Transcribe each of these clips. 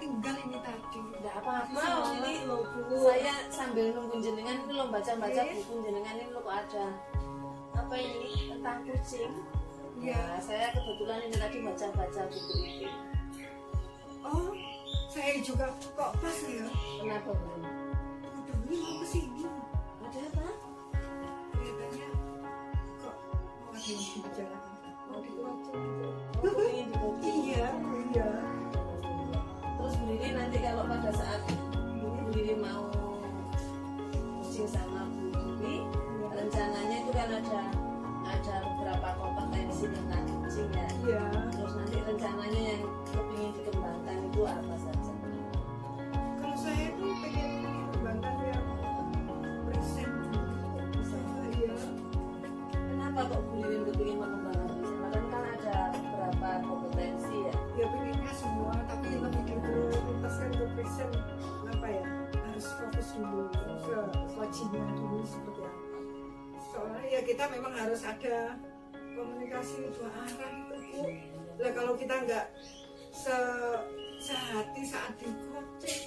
ketinggal ini tadi. Enggak apa-apa, Salah ini loh, Bu. saya sambil nunggu jenengan ini lo baca-baca buku jenengan ini lo kok ada apa ini tentang kucing. Iya. Ya, saya kebetulan ini tadi baca-baca buku itu. Oh, saya juga kok pas ya. Kenapa belum? Udah beli mau kesini. Ada apa? Kelihatannya kok mau ada yang dibicarakan. Mau dikeluarkan gitu. Oh, ingin dibaca. Iya, iya. Terus Bu Riri nanti kalau pada saat Bu Riri mau kucing sama Bu Riri, rencananya itu kan ada beberapa kompetensi tentang kucing ya. Iya. Terus nanti rencananya yang kepingin dikembangkan itu apa saja? Kalau saya tuh pengen kembangkan yang present bisa ya. Kenapa kok Bu Riri kepingin mengembangkan kucing? Padahal kan ada beberapa kompetensi ya. Ya pengennya semua tapi lebih diprioritaskan ke present apa ya, harus fokus dulu ke wajibnya dulu seperti apa. Soalnya ya kita memang harus ada komunikasi dua arah itu Bu. Lah kalau kita nggak sehati saat di coaching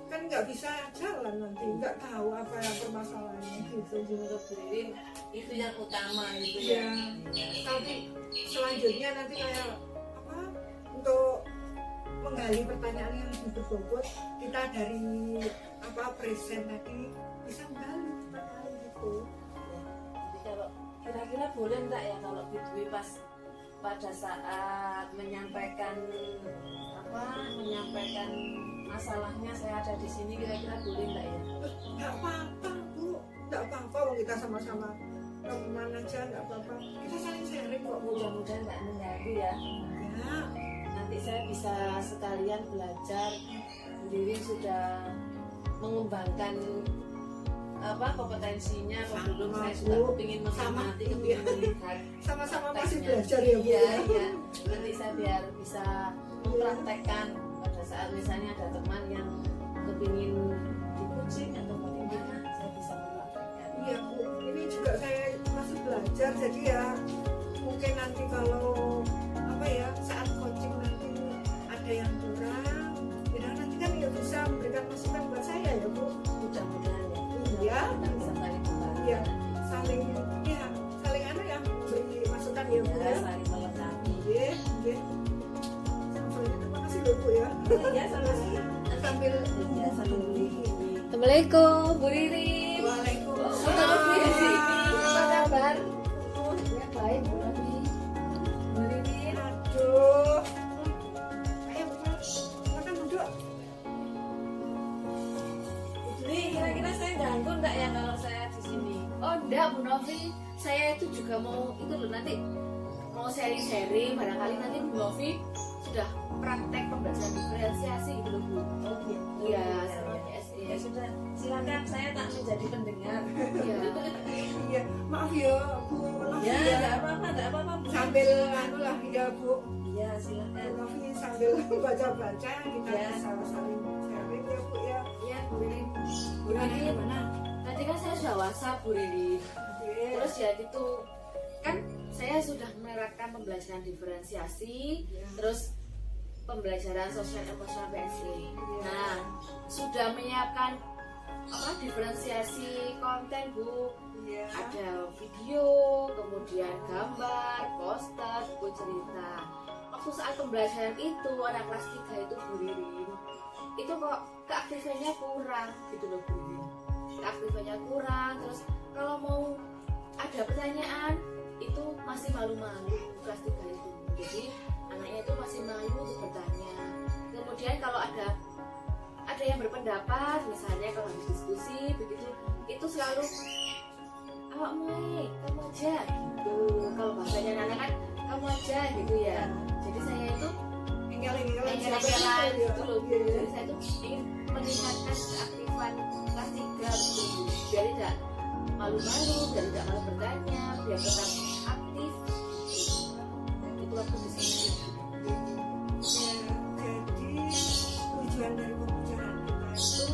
kan nggak bisa jalan nanti, nggak tahu apa yang permasalahannya gitu. Menurut Bu Riri itu yang utama itu Ya, ya. tapi selanjutnya nanti kayak apa untuk menggali pertanyaan yang lebih berbobot, kita dari apa present tadi bisa menggali pertanyaan gitu. Jadi kalau kira-kira boleh enggak ya kalau Bu Dwi pas pada saat menyampaikan masalahnya saya ada di sini, kira-kira boleh enggak ya? Nggak apa-apa Bu, nggak apa-apa, wong kita sama-sama teman aja, nggak apa-apa, kita saling sharing kok Bu. Mudah-mudahan enggak mengganggu ya. Nggak. Nanti saya bisa sekalian belajar sendiri sudah mengembangkan kompetensinya. Kalau belum Sama, saya sudah Bu. kepingin Sama, mengamati, iya. kepingin melihat Sama-sama masih prakteknya. belajar ya Bu. Iya, iya. Nanti saya biar bisa mempraktekkan pada saat misalnya ada teman yang kepingin di kucing atau bagaimana, saya bisa mempraktekkan. Iya Bu, ini juga saya masih belajar, jadi ya mungkin nanti kalau apa ya saat coaching nanti ada yang kurang, ya nanti kan ya bisa memberikan masukan buat saya ya Bu. Mudah-mudahan ya. Iya. Kita bisa saling membantu. Iya, saling ya memberi masukan ya Bu Ya, ya. saling melengkapi. Iya, iya. Sampai terima kasih loh Bu ya. Ya, sama-sama. Sambil Ya, sambil beli. Assalamualaikum Bu Riri. Waalaikumsalam. Bu Riri, apa kabar? Ya baik Bu Riri. Bu Riri. Aduh. Ayo Bu, makan duduk. Ini kira-kira saya ganggu enggak ya kalau saya di sini? Oh enggak Bu Novi, saya itu juga mau itu loh nanti mau sharing-sharing, barangkali nanti Bu Novi sudah praktek pembelajaran diferensiasi gitu loh Bu. Oh gitu. Iya, Ya, sama ya. SE. Ya sudah, silakan saya tak menjadi pendengar. Iya. Iya, maaf ya Bu Novi Ya, ya. enggak apa-apa Bu. Sambil anu lah ya Bu. Ya, silakan. Bu Novi sambil baca-baca kita Ya. bisa saling sharing ya Bu ya. Iya Bu Riri. Bu Riri gimana? Tadi kan saya sudah WhatsApp Bu Riri. Oke. Terus ya gitu kan saya sudah menerapkan pembelajaran diferensiasi, Ya. terus pembelajaran sosial emosional PSE. Nah, sudah menyiapkan diferensiasi konten Bu. Iya. Ada video, kemudian gambar, poster, buku cerita. Waktu saat pembelajaran itu anak kelas 3 itu Bu Ririn, itu kok keaktifannya kurang gitu loh Bu Ririn. Keaktifannya kurang, terus kalau mau ada pertanyaan itu masih malu-malu kelas 3 itu. Jadi anaknya itu masih malu untuk bertanya. Kemudian kalau ada yang berpendapat, misalnya kalau habis diskusi begitu, itu selalu awak mulai, kamu aja gitu. Kalau bahasanya anak kan kamu aja gitu ya. Jadi saya itu Engkel-engkelan engkel-engkelan gitu loh. Iya. Jadi saya itu ingin meningkatkan keaktifan kelas 3 gitu. Biar tidak malu-malu, biar tidak malu bertanya, biar tetap aktif. Itu waktu di sini. Jadi tujuan dari pembicaraan kita itu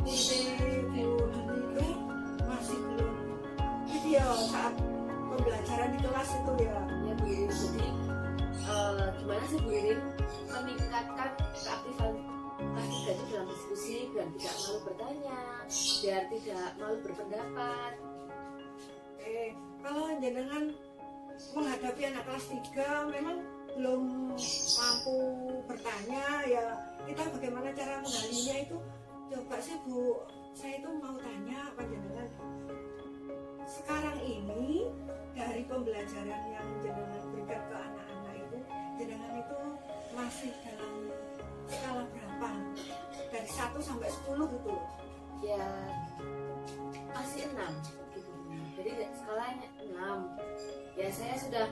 Bu Riri masih belum ideal saat pembelajaran di kelas itu ya. Ya Bu Irin, jadi gimana sih Bu Irin meningkatkan keaktifan kelas 3 itu dalam diskusi, biar tidak malu bertanya, biar tidak malu berpendapat. Kalau jenengan menghadapi anak kelas 3 memang belum mampu bertanya, ya kita bagaimana cara menggalinya itu, coba sih Bu, saya itu mau tanya panjenengan, sekarang ini dari pembelajaran yang jenengan berikan ke anak-anak itu, jenengan itu masih dalam skala berapa? Dari 1 sampai 10 gitu loh. Ya masih 6 gitu. Jadi skalanya 6. Ya saya sudah,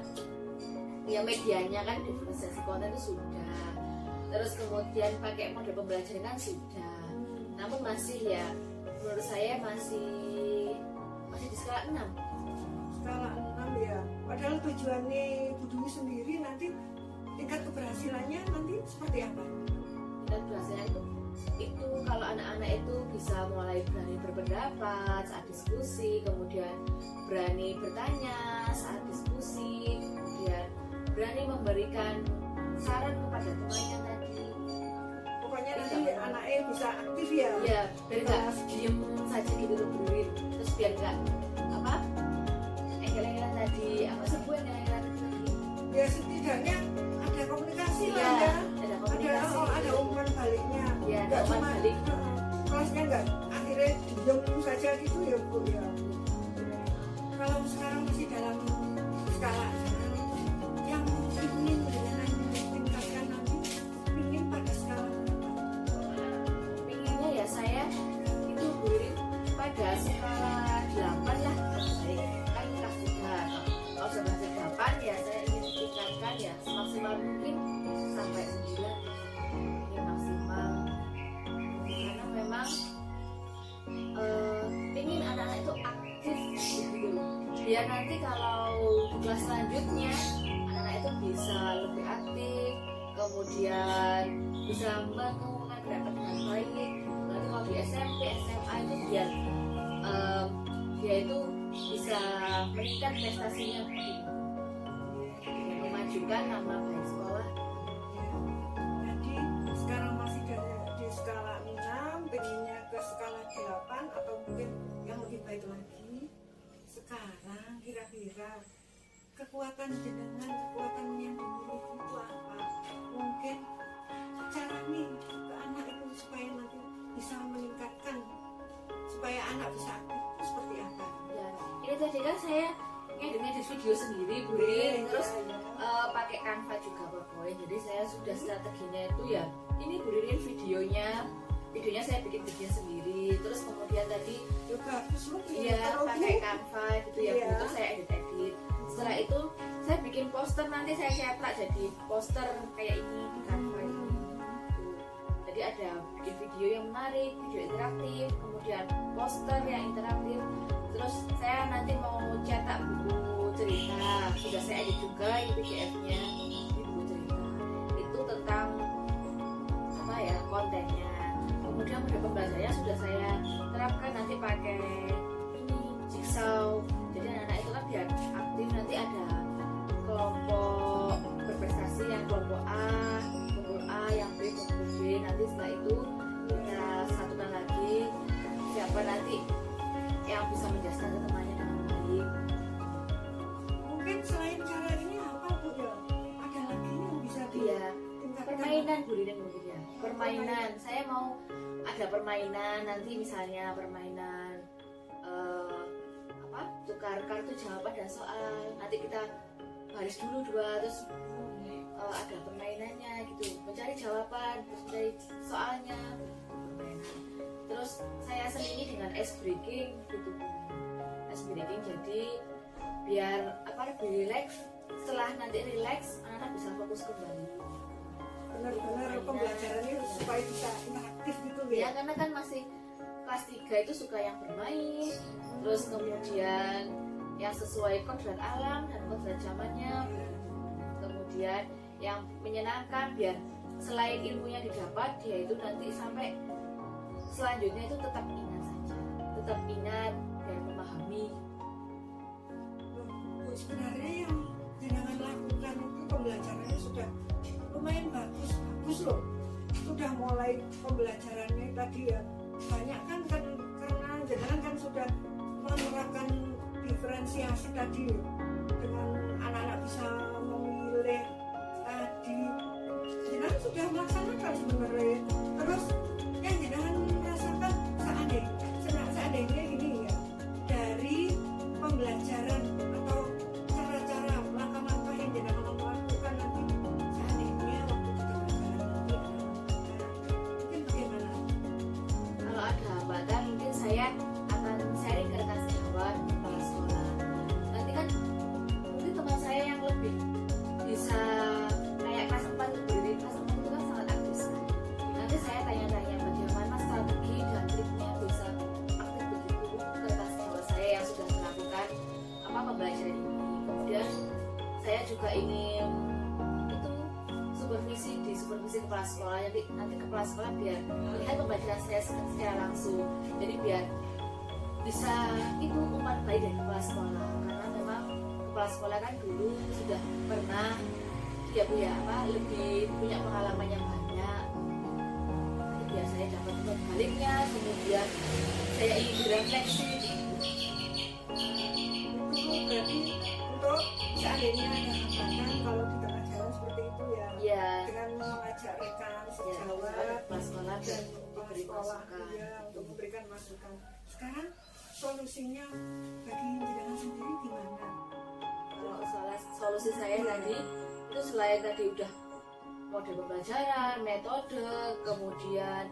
ya medianya kan diferensiasi konten itu sudah, terus kemudian pakai mode pembelajaran sudah, namun masih ya menurut saya masih di skala 6. Skala 6 ya. Padahal tujuannya Bu Dwi sendiri nanti tingkat keberhasilannya nanti seperti apa? Dan biasanya itu kalau anak-anak itu bisa mulai berani berpendapat saat diskusi, kemudian berani bertanya saat diskusi, kemudian berani memberikan saran kepada temannya tadi. Pokoknya nanti anaknya bisa aktif ya. Iya, biar nggak diem saja gitu loh berdiri. Terus biar nggak apa engel-engelan tadi, apa sebuah engel-engelan tadi. Ya setidaknya ada komunikasi Iya, lah ya. ada komunikasi. Ada umpan baliknya. Iya, ada Nggak umpan cuma, balik. kelasnya nggak akhirnya diem saja gitu ya Bu ya. Kalau sekarang masih dalam skala yang ingin dengan tingkatkan nanti, ingin pada skala Pinginnya ya saya itu beri pada skala 8 lah, baik kan kelas 3. Kalau sudah 8 ya saya ingin tingkatkan ya semaksimal mungkin sampai 9 ya maksimal, karena memang ingin anak-anak itu aktif gitu, biar nanti kalau di kelas selanjutnya anak-anak itu bisa lebih aktif, kemudian bisa menggunakan gerakan dengan baik. Nanti kalau di SMP, SMA itu biar dia itu bisa meningkat prestasinya gitu. Dan memajukan nama baik sekolah. Jadi sekarang masih di skala 6, pengennya ke skala 8 atau mungkin yang lebih baik lagi. Sekarang kira-kira kekuatan jenengan, kekuatan yang dimiliki itu apa? Mungkin cara nih ke anak itu supaya nanti bisa meningkatkan, supaya anak bisa aktif itu seperti apa? Ya, ini tadi kan saya ngedit video sendiri Bu Rin, terus pakai Canva juga PowerPoint. Jadi saya sudah strateginya itu ya ini Bu Rin, videonya saya bikin video sendiri, terus kemudian tadi Ya bagus loh. iya pakai Canva gitu ya Bu, terus saya edit. Setelah itu saya bikin poster, nanti saya cetak jadi poster kayak ini di Canva ini. Jadi ada bikin video yang menarik, video interaktif, kemudian poster yang interaktif. Terus saya nanti mau cetak buku cerita, sudah saya edit juga ini PDF-nya, ini buku cerita. Itu tentang apa ya kontennya. Kemudian mode pembelajarannya sudah saya terapkan, nanti pakai ini jigsaw. Jadi anak-anak itu kan biar aktif, nanti ada kelompok berprestasi yang kelompok A, yang B, kelompok B. Nanti setelah itu kita satukan lagi siapa nanti yang bisa menjelaskan ke temannya dengan baik. Mungkin selain cara ini apa Bu ya? Ada lagi yang bisa Iya, ditingkatkan? permainan Bu Rin mungkin ya. Permainan, saya mau ada permainan nanti, misalnya permainan tukar kartu jawaban dan soal. Nanti kita baris dulu 2, terus ada permainannya gitu, mencari jawaban, terus mencari soalnya, permainan. Terus saya selingi dengan ice breaking gitu, ice breaking, jadi biar lebih relax. Setelah nanti relax, anak-anak bisa fokus kembali. Benar-benar pembelajarannya supaya bisa interaktif gitu Ya ya. karena kan masih kelas 3 itu suka yang bermain, terus kemudian yang sesuai kodrat alam dan kodrat zamannya, kemudian yang menyenangkan, biar selain ilmunya didapat, dia itu nanti sampai selanjutnya itu tetap ingat saja, tetap ingat dan memahami. Bu, sebenarnya yang jenengan lakukan itu pembelajarannya sudah lumayan bagus loh. sudah mulai pembelajarannya tadi ya banyak kan karena jenengan kan sudah menerapkan diferensiasi tadi dengan anak-anak bisa memilih tadi, jenengan sudah melaksanakan sebenarnya. Terus yang jenengan rasakan seandainya ini ya, dari pembelajaran atau cara-cara langkah-langkah yang jenengan lakukan nanti seandainya waktu kita belajar mungkin bagaimana? Kalau ada hambatan mungkin saya akan sharing ke rekan sejawat kepala sekolah. Nanti kan mungkin teman saya yang lebih bisa kayak kelas 4 itu berdiri, kelas 4 itu kan sangat aktif sekali. Nanti saya tanya-tanya bagaimana strategi dan triknya bisa aktif begitu ke rekan sejawat saya yang sudah melakukan pembelajaran ini. Kemudian saya juga ingin itu supervisi kepala sekolah, jadi nanti kepala sekolah biar melihat pembelajaran saya secara langsung, jadi biar bisa itu umpan baik dari kepala sekolah, karena memang kepala sekolah kan dulu sudah pernah ya Bu ya lebih punya pengalaman yang banyak. Jadi biar saya dapat umpan baliknya, kemudian saya ingin berefleksi. Itu berarti untuk seandainya ada hambatan kalau di tengah jalan seperti itu ya, Ya, dengan mengajak rekan sejawat kepala sekolah dan dan kepala memberi sekolah masukan. ya, untuk memberikan masukan. Sekarang solusinya bagi jenengan sendiri gimana? Kalau solusi saya tadi itu selain tadi udah model pembelajaran, metode, kemudian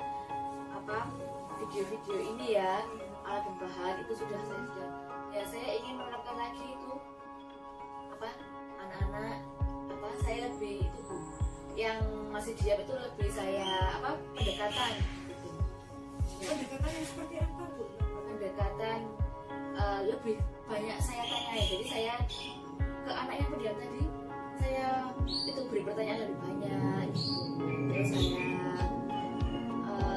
video-video ini ya, alat dan bahan itu sudah saya ingin menerapkan lagi itu anak-anak saya lebih itu Bu, yang masih diam itu lebih saya pendekatan gitu. Pendekatan yang seperti apa Bu? Pendekatan lebih banyak saya tanyai, jadi saya ke anak yang pendiam tadi saya itu beri pertanyaan lebih banyak gitu. Terus saya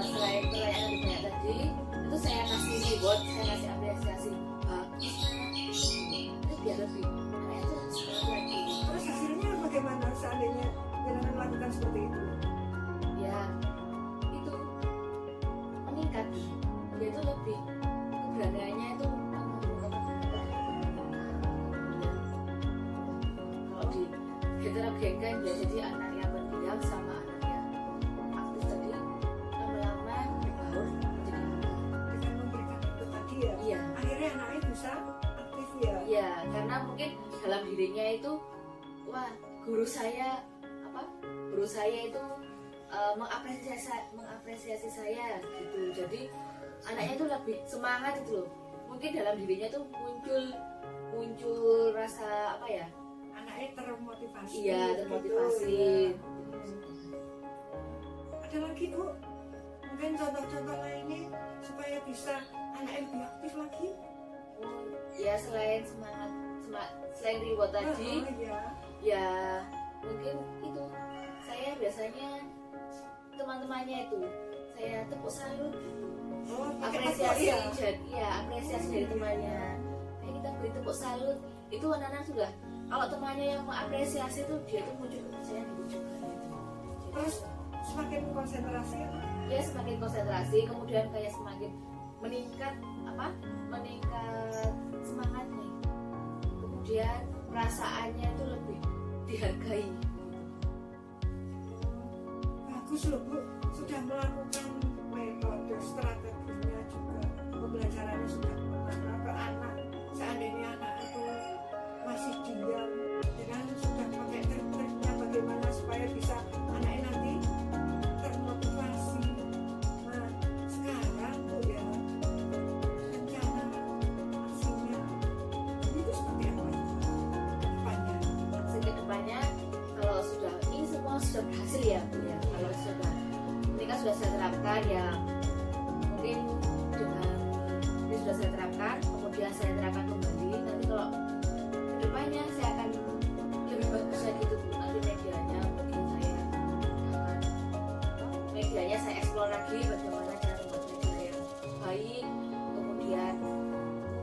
selain pertanyaan lebih banyak tadi itu saya kasih reward, saya kasih apresiasi bagus itu biar lebih anak itu semangat lagi. Terus hasilnya bagaimana seandainya jenengan melakukan seperti itu? Ya itu meningkat, dia itu lebih keberaniannya itu kalau di heterogen ya, jadi anak yang pendiam sama anak yang aktif tadi lama-lama berbaur menjadi Dengan memberikan itu tadi ya, iya. akhirnya anaknya bisa aktif ya. Iya, karena mungkin dalam dirinya itu wah guru saya itu mengapresiasi saya gitu, jadi anaknya itu lebih semangat itu loh. Mungkin dalam dirinya tuh muncul rasa Anaknya termotivasi. iya termotivasi. Gitu, ya. Ada lagi Bu, mungkin contoh-contoh lainnya supaya bisa anaknya lebih aktif lagi. Ya selain semangat selain reward tadi Ya. ya mungkin itu saya biasanya teman-temannya itu saya tepuk salut gitu. Oh, pakai Apresiasi tepuk, ya. ya apresiasi dari temannya, kayak kita beri tepuk salut itu anak-anak sudah, kalau temannya yang mengapresiasi itu dia tuh muncul kepercayaan diri juga gitu. Terus semakin konsentrasi Ya semakin konsentrasi, kemudian kayak semakin meningkat semangatnya, kemudian perasaannya itu lebih dihargai. bagus loh Bu, sudah melakukan metode strateginya juga, pembelajarannya sudah kemana ke anak. Seandainya anak itu masih diam, dengan sudah pakai trik-triknya bagaimana supaya bisa anaknya nanti termotivasi. Nah sekarang Bu ya, rencana aksinya itu seperti apa depannya? Kedepannya kalau ini semua sudah berhasil ya Bu ya, kalau ini kan sudah saya terapkan ya, mungkin dengan ini sudah saya terapkan, kemudian saya terapkan kembali, nanti kalau kedepannya saya akan lebih bagus lagi gitu Bu. Nanti medianya saya eksplor lagi bagaimana cara membuat media yang baik, kemudian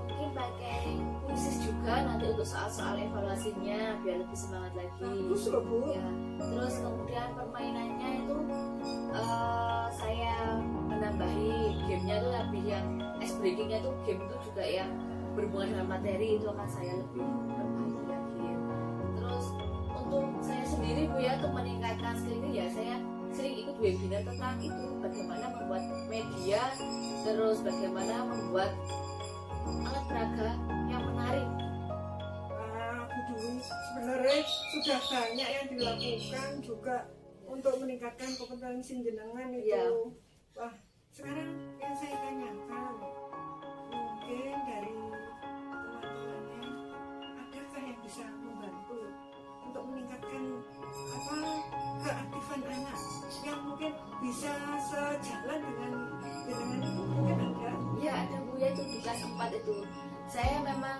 mungkin pakai puisi juga nanti untuk untuk soal-soal evaluasinya biar lebih semangat lagi. Bagus loh Bu. Ya, terus kemudian permainannya itu saya menambahi gamenya tuh lebih yang ice breakingnya tuh game itu juga yang berhubungan dengan materi itu akan saya lebih perbaiki lagi. Terus untuk saya sendiri Bu ya, untuk meningkatkan skill ini ya saya sering ikut webinar tentang itu, bagaimana membuat media, terus bagaimana membuat alat peraga yang menarik. Bu Dwi, sebenarnya sudah banyak yang dilakukan juga untuk meningkatkan kompetensi jenengan itu. Ya. Wah, sekarang yang saya tanyakan, mungkin dari teman-temannya, adakah yang bisa membantu untuk meningkatkan keaktifan anak yang mungkin bisa sejalan dengan jenengan itu, mungkin ada? Ya ada Bu ya, itu di kelas 4 itu saya memang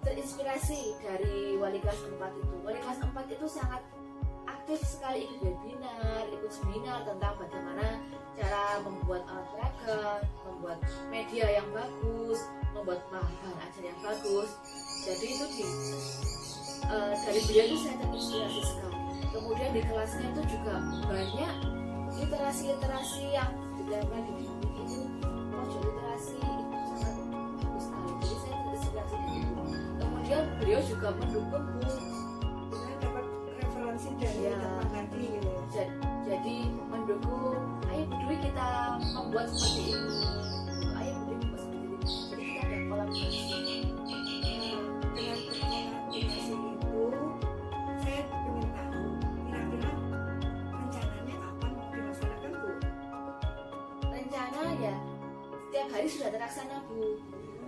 terinspirasi dari wali kelas 4 itu. Wali kelas 4 itu sangat aktif sekali ikut webinar, ikut seminar tentang bagaimana cara membuat alat peraga, membuat media yang bagus, membuat bahan ajar yang bagus. Jadi itu dari beliau itu saya terinspirasi sekali. Kemudian di kelasnya itu juga banyak literasi-literasi yang ditempel di buku itu, pojok literasi itu sangat bagus sekali. Jadi saya terinspirasi dari itu. Kemudian beliau juga mendukung Bu. Saya dapat referensi dari Ya. teman tadi gitu. Jadi mendukung, ayo Bu Dwi kita membuat seperti ini, ayo Bu Dwi membuat seperti ini. Jadi kita ada kolaborasi. Dengan berkolaborasi itu, saya ingin tahu kira-kira rencananya kapan dilaksanakan Bu? Rencana ya setiap hari sudah terlaksana Bu.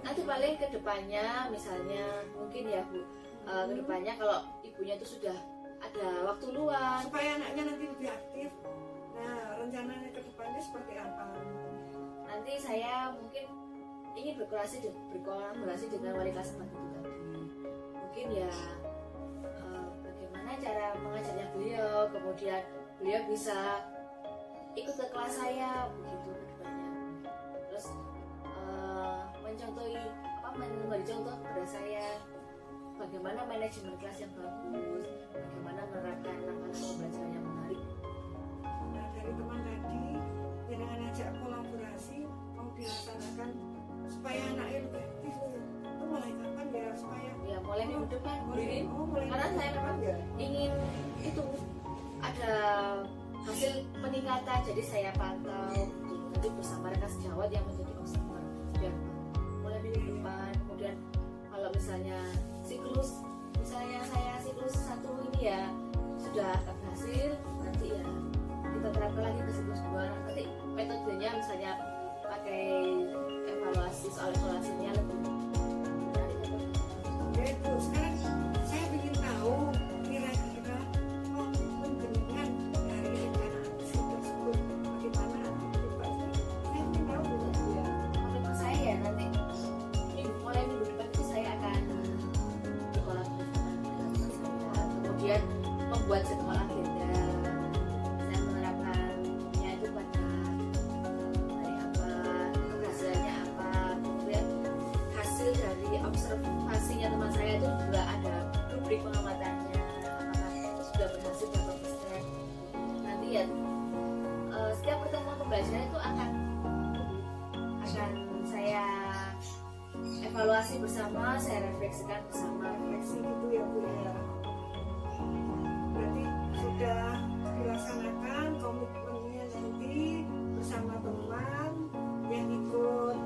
Nanti paling ke depannya misalnya mungkin ya Bu, ke depannya kalau ibunya itu sudah ada waktu luang, Supaya anaknya nanti lebih aktif. Nah, rencananya ke depannya seperti apa? nanti saya mungkin ingin berkolaborasi dengan wali kelas 4 itu tadi. Mungkin ya bagaimana cara mengajarnya beliau, kemudian beliau bisa ikut ke kelas saya begitu ke depannya. Terus mencontohi memberi contoh kepada saya bagaimana manajemen kelas yang bagus, bagaimana menerapkan langkah pembelajaran yang menarik. Nah, dari teman tadi, dengan ajak kolaborasi mau dilaksanakan supaya anaknya lebih aktif. Itu mulai kapan ya supaya? Ya mulai minggu depan Bu Ririn. mulai Karena saya memang ya. ingin itu ada hasil peningkatan, jadi saya pantau gitu. Nanti bersama rekan sejawat yang menjadi observer biar mulai minggu depan. Kemudian kalau misalnya misalnya saya siklus 1 ini ya sudah berhasil, nanti ya kita terapkan lagi ke siklus 2. Nanti metodenya misalnya pakai soal evaluasinya lebih menarik. Oke Bu, sekarang saya ingin tahu kira-kira penjenengan dari rencana aksi tersebut bagaimana? Saya ingin tahu Bu ya. Menurut saya ya nanti mulai minggu depan itu saya akan berkolaborasi dengan saya, kemudian membuat jadwal agenda. Saya menerapkannya itu pada hari apa, keberhasilannya apa, kemudian hasil dari observasinya teman saya itu juga ada rubrik pengamatannya, apakah sudah berhasil berapa persen. Nanti ya setiap pertemuan pembelajaran itu akan saya evaluasi bersama, saya refleksikan bersama. Refleksi gitu ya Bu ya. Berarti sudah dilaksanakan komitmennya nanti bersama teman yang ikut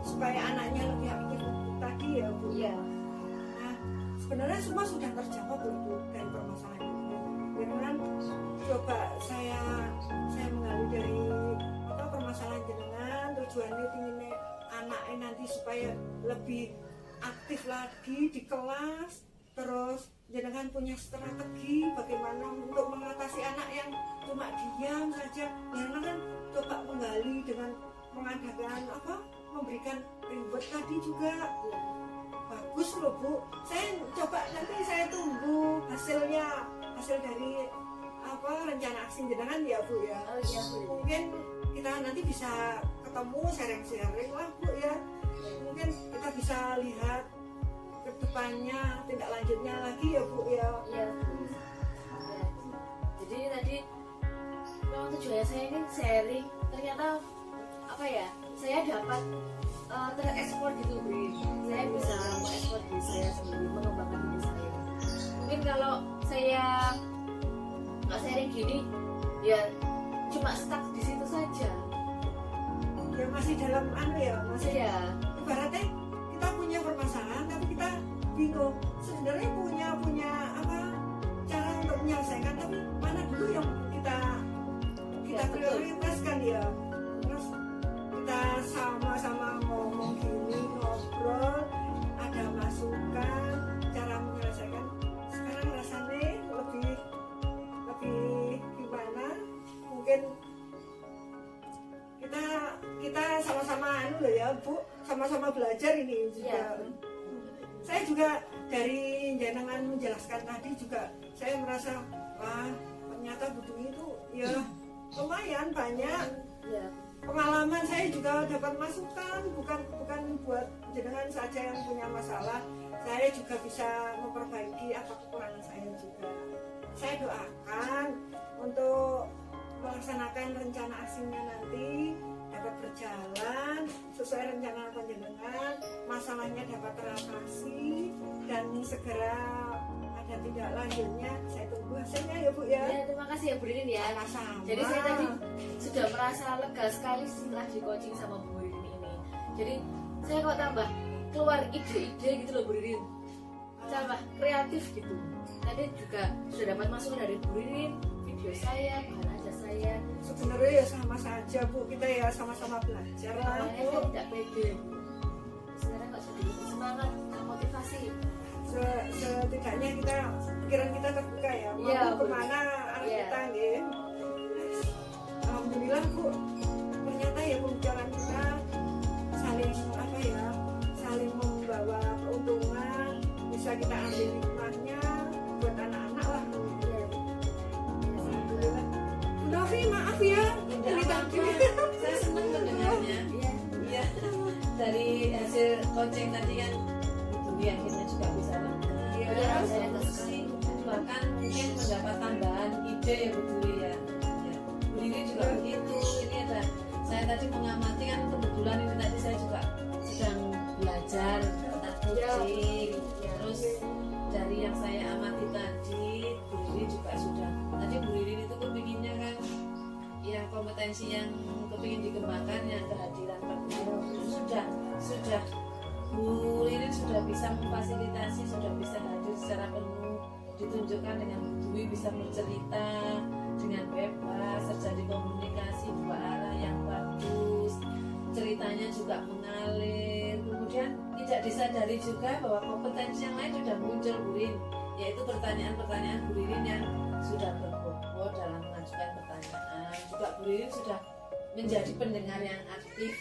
supaya anaknya lebih aktif tadi ya Bu. Iya. Nah, sebenarnya semua sudah terjawab loh Bu dari permasalahan ini. Dengan coba saya menggali dari permasalahan jenengan, tujuannya ingin anaknya nanti supaya lebih aktif lagi di kelas, terus jenengan punya strategi bagaimana untuk mengatasi anak yang cuma diam saja. Jenengan kan coba menggali dengan mengadakan memberikan reward tadi juga. Bagus loh Bu, saya coba nanti saya tunggu hasil dari rencana aksi jenengan ya Bu ya. Oh iya Bu. Mungkin kita nanti bisa ketemu sharing-sharing lah Bu ya. Mungkin kita bisa lihat ke depannya, tindak lanjutnya lagi ya Bu ya. Iya. Ya. Jadi tadi memang tujuannya saya ini sharing, ternyata apa ya, saya dapat terekspor gitu Bu. Saya bisa mengekspor diri saya sendiri, mengembangkan diri saya. Mungkin kalau saya nggak sharing gini ya cuma stuck di situ saja Ya masih dalam masih ya. ibaratnya kita punya permasalahan tapi kita bingung sebenarnya punya apa cara untuk menyelesaikan, tapi mana dulu yang kita Ya, betul. prioritaskan ya. Terus kita sama-sama ngomong gini, ngobrol, ada masukan cara menyelesaikan. Sekarang rasanya lebih gimana, mungkin kita sama-sama ya Bu, sama-sama belajar ini juga. Ya. Saya juga dari jenengan menjelaskan tadi juga saya merasa wah ternyata Bu Dwi itu ya lumayan banyak Ya. pengalaman. Saya juga dapat masukan, bukan buat jenengan saja yang punya masalah, saya juga bisa memperbaiki apa kekurangan saya juga. Saya doakan untuk melaksanakan rencana aksinya nanti dapat berjalan sesuai rencana panjenengan, masalahnya dapat teratasi dan segera ada tindak lanjutnya. Saya tunggu hasilnya ya Bu ya. Ya, terima kasih ya Bu Ririn ya. Sama-sama. Jadi saya tadi sudah merasa lega sekali setelah di coaching sama Bu Ririn ini. Jadi saya kok tambah keluar ide-ide gitu loh Bu Ririn, tambah kreatif gitu. Tadi juga sudah dapat masukan dari Bu Ririn, video saya, bahan ajar saya. Sebenarnya ya sama saja Bu, kita ya sama-sama belajar lah Awalnya Bu. saya tidak pede, sekarang kok sudah lebih semangat, termotivasi. Setidaknya pikiran kita terbuka ya, mau Iya, Bu. kemana arah Iya. kita gitu. Alhamdulillah Bu, ternyata ya pembicaraan kita saling membawa keuntungan, bisa kita ambil hikmahnya buat anak-anak lah. Ya. Alhamdulillah. Bu Novi maaf ya, Tidak ini apa-apa, tadi. saya senang mendengarnya. Iya. Iya, dari hasil coaching tadi kan itu akhirnya juga bisa lega. Iya, saya Solusi, bahkan mungkin mendapat tambahan ide ya Bu Dwi ya. Ya, Bu Dwi juga begitu. Ini ada, saya tadi mengamati kan kebetulan ini tadi saya juga sedang belajar tentang coaching. Terus dari yang saya amati tadi, Bu Dwi juga sudah. Tadi Bu Dwi itu kepinginnya kan yang kompetensi yang kepingin dikembangkan, yang kehadiran sudah Bu Ririn sudah bisa memfasilitasi, sudah bisa hadir secara penuh, ditunjukkan dengan Bu Dwi bisa bercerita dengan bebas, terjadi komunikasi dua arah yang bagus, ceritanya juga mengalir. Kemudian tidak disadari juga bahwa kompetensi yang lain sudah muncul Bu Ririn, yaitu pertanyaan-pertanyaan Bu Ririn yang sudah berbobot dalam mengajukan pertanyaan. Juga Bu Ririn sudah menjadi pendengar yang aktif,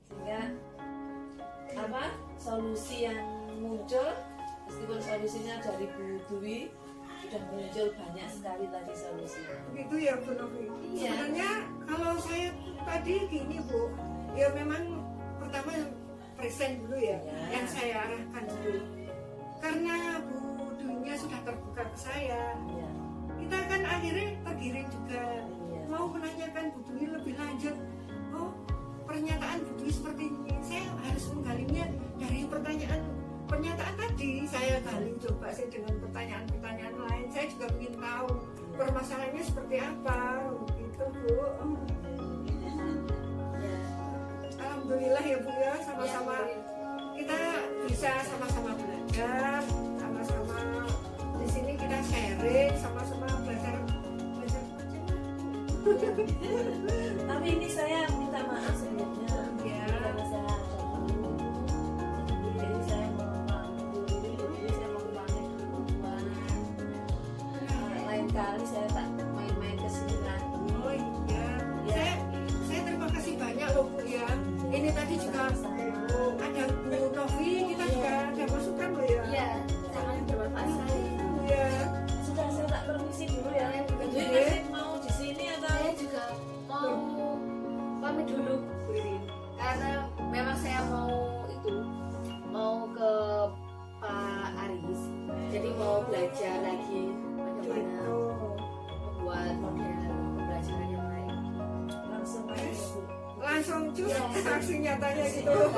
sehingga solusi yang muncul, meskipun solusinya dari Bu Dwi sudah muncul banyak sekali tadi solusinya. Gitu ya Bu Novi. Iya. Sebenarnya kalau saya tadi gini Bu, ya memang pertama present dulu ya, Ya. yang saya arahkan dulu. Karena Bu Dwi-nya sudah terbuka ke saya, Iya, kita kan akhirnya tergiring juga. iya. Mau menanyakan Bu Dwi lebih lanjut, oh pernyataan Bu Dwi seperti ini, saya harus menggalinya dari pernyataan tadi. Saya gali coba sih dengan pertanyaan-pertanyaan lain. Saya juga ingin tahu permasalahannya seperti apa, gitu Bu. Ya. Alhamdulillah ya Bu ya, sama-sama Ya, kita bisa sama-sama belajar, sama-sama di sini kita sharing, sama-sama belajar belajar. Tapi ini saya minta maaf sebelumnya. Ya. Karena saya ada dulu. Jadi saya mau pamit dulu. Jadi saya mau pamit duluan. Lain kali saya tak main-main ke sini lagi. Oh iya, saya terima kasih banyak loh Bu ya. Ini tadi juga ada Bu Novi, kita juga ada masukan loh ya. Iya, sangat bermanfaat sekali. Iya. Sudah saya tak permisi dulu ya. Jadi Iya. masih mau di sini atau? Saya juga mau pamit dulu Bu Ririn, karena memang saya mau langsung cus Ya. aksi nyatanya gitu loh.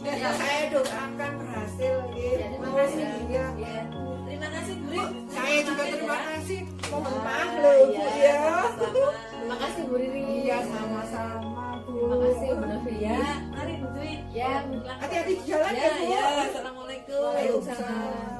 Ya. Saya doakan berhasil gitu. Ya, terima kasih. Ya. Ya, terima kasih Bu Rin. Saya juga terima kasih. Mohon maaf Ya, loh Bu ya, ya. sama-sama. Terima kasih Bu Riri. Iya sama-sama Bu. Terima kasih Bu Novi. Ya, mari Bu Dwi. Ya, Hati-hati di jalan Ya, ya Bu. ya, assalamualaikum. Waalaikumsalam.